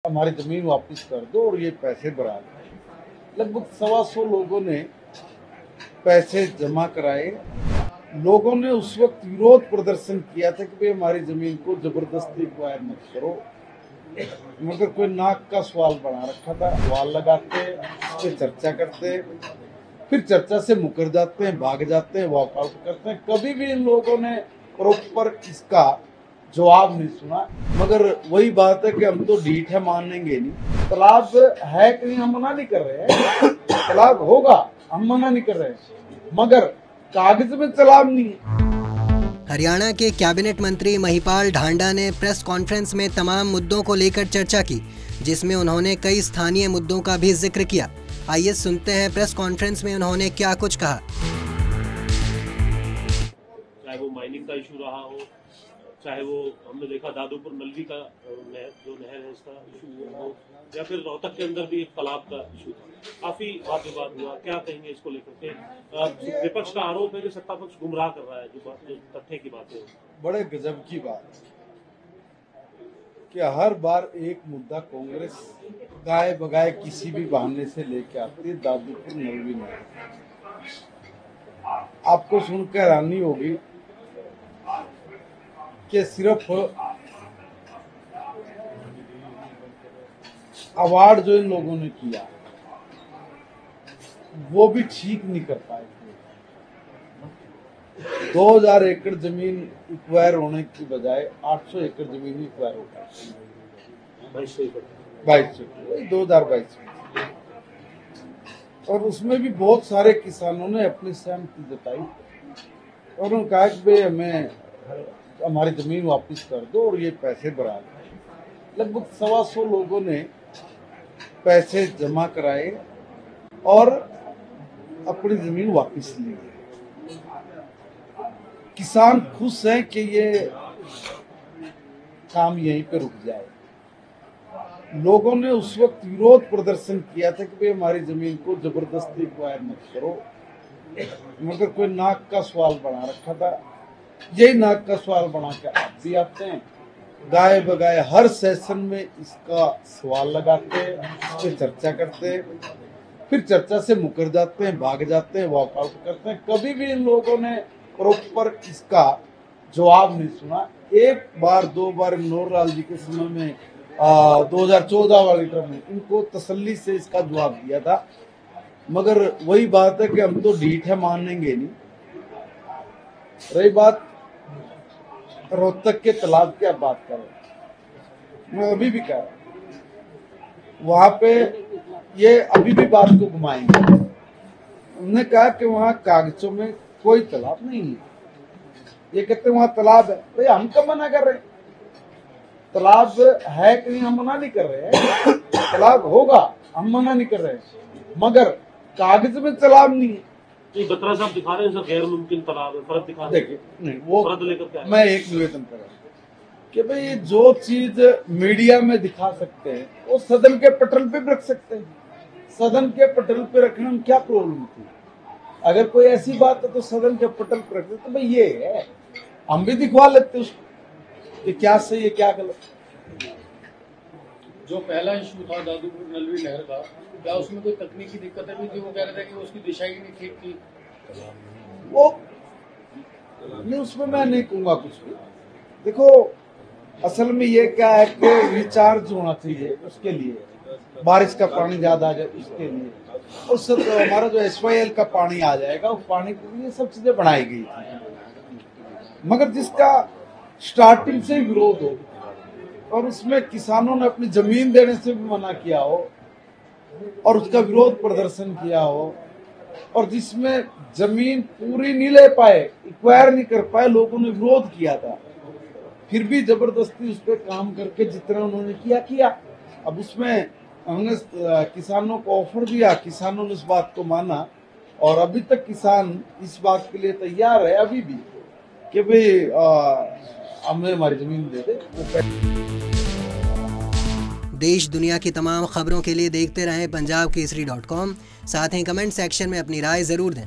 हमारी जमीन वापस कर दो और ये पैसे बढ़ा दो। लगभग 125 लोगों ने पैसे जमा कराए। लोगों ने उस वक्त विरोध प्रदर्शन किया था कि भाई हमारी जमीन को जबरदस्ती एक्वायर मत करो, मगर कोई नाक का सवाल बना रखा था। सवाल लगाते, इस पे चर्चा करते, फिर चर्चा से मुकर जाते हैं, भाग जाते हैं, वॉकआउट करते हैं। कभी भी इन लोगों ने प्रॉपर इसका जवाब नहीं सुना। मगर वही बात है कि हम तो ढीठ है, मानेंगे नहीं। तालाब है कि नहीं हम मना नहीं कर रहे हैं, तालाब होगा, हम मना नहीं कर रहे हैं, मगर कागज में तालाब नहीं है। हरियाणा के कैबिनेट मंत्री महिपाल ढांडा ने प्रेस कॉन्फ्रेंस में तमाम मुद्दों को लेकर चर्चा की, जिसमें उन्होंने कई स्थानीय मुद्दों का भी जिक्र किया। आइए सुनते हैं प्रेस कॉन्फ्रेंस में उन्होंने क्या कुछ कहा। चाहे वो माइनिंग का इशू रहा हो, चाहे वो हमने देखा दादूपुर नलवी का जो नहर है इसका इशू हो, या फिर रोहतक के अंदर भी एक तालाब का इशू था। काफी वाद विवाद हुआ। क्या कहेंगे इसको लेकर के? विपक्ष का आरोप है कि सत्ता पक्ष गुमराह कर रहा है, जो तथ्य की बातें हैं। बड़े गजब की बात कि हर बार एक मुद्दा कांग्रेस गाय बगाए किसी भी बहाने से लेके आती है। दादूपुर नलवी नहर, आपको सुनकर हैरानी होगी कि सिर्फ अवार्ड जो इन लोगों ने किया वो भी ठीक नहीं कर पाए। 2000 एकड़ जमीन एक्वायर होने की बजाय 800 एकड़ जमीन एक्वायर हो गई। 2022 में, और उसमें भी बहुत सारे किसानों ने अपनी सहमति जताई और उन्होंने कहा कि भाई हमें हमारी जमीन वापस कर दो और ये पैसे बढ़ा दो। लगभग 125 लोगों ने पैसे जमा कराए और अपनी जमीन वापस ली। किसान खुश हैं कि ये काम यहीं पे रुक जाए। लोगों ने उस वक्त विरोध प्रदर्शन किया था कि भाई हमारी जमीन को जबरदस्ती एक्वायर मत करो, मगर कोई नाक का सवाल बना रखा था। यही नाक का सवाल बना के आप भी आते हैं, गाय बगाए हर सेशन में इसका सवाल लगाते, इस पे चर्चा करते, फिर चर्चा से मुकर जाते हैं, भाग जाते हैं, वॉकआउट करते हैं। कभी भी इन लोगों ने प्रॉपर इसका जवाब नहीं सुना। एक बार दो बार मनोहर लाल जी के समय में 2014 वाली टर्म में इनको तसल्ली से इसका जवाब दिया था, मगर वही बात है कि हम तो ढीठ है, मानेंगे नहीं। रही बात रोहतक के तालाब की, आप बात कर रहे हैं, मैं अभी भी कह रहा हूं वहां पे ये अभी भी बात को घुमाएंगे। उन्होंने कहा कि वहां कागजों में कोई तालाब नहीं है, ये कहते हैं वहां तालाब है। भाई हम कब मना कर रहे हैं? तालाब है कि नहीं हम मना नहीं कर रहे हैं, तालाब होगा, हम मना नहीं कर रहे हैं, मगर कागज में तालाब नहीं है। बत्रा साहब दिखा रहे हैं सर गैर मुमकिन तालाब है, फर्ज दिखा देखिए नहीं, वो फर्ज लेकर क्या मैं एक निवेदन कर रहा हूँ कि भाई जो चीज मीडिया में दिखा सकते हैं वो सदन के पटल पे भी रख सकते हैं। सदन के पटल पे रखने में क्या प्रॉब्लम थी? अगर कोई ऐसी बात है तो सदन के पटल पे रख दे, तो भाई ये है, हम भी दिखवा लेते उसको कि क्या सही है क्या गलत। जो पहला इशू था दादूपुर नलवी नहर का, क्या उसमें कोई तकनीकी दिक्कतें भी थी? वो कह रहे थे कि उसकी दिशा ही नहीं ठीक थी। वो नहीं, उसमें मैं नहीं कहूंगा कुछ भी। देखो असल में ये क्या है कि रिचार्ज होना चाहिए, उसके लिए बारिश का पानी ज्यादा आ जाए उसके लिए, और सब हमारा जो SYL का पानी आ जाएगा, उस पानी के लिए सब चीजें बनाई गई थी। मगर जिसका स्टार्टिंग से विरोध हो और उसमें किसानों ने अपनी जमीन देने से भी मना किया हो और उसका विरोध प्रदर्शन किया हो, और जिसमें जमीन पूरी नहीं ले पाए, एक्वायर नहीं कर पाए, लोगों ने विरोध किया था, फिर भी जबरदस्ती उस पर काम करके जितना उन्होंने किया। अब उसमें हमने किसानों को ऑफर दिया, किसानों ने इस बात को माना, और अभी तक किसान इस बात के लिए तैयार है अभी भी कि भाई हमें हमारी जमीन दे दे। देश दुनिया की तमाम खबरों के लिए देखते रहें पंजाब केसरी.com। साथ ही कमेंट सेक्शन में अपनी राय जरूर दें।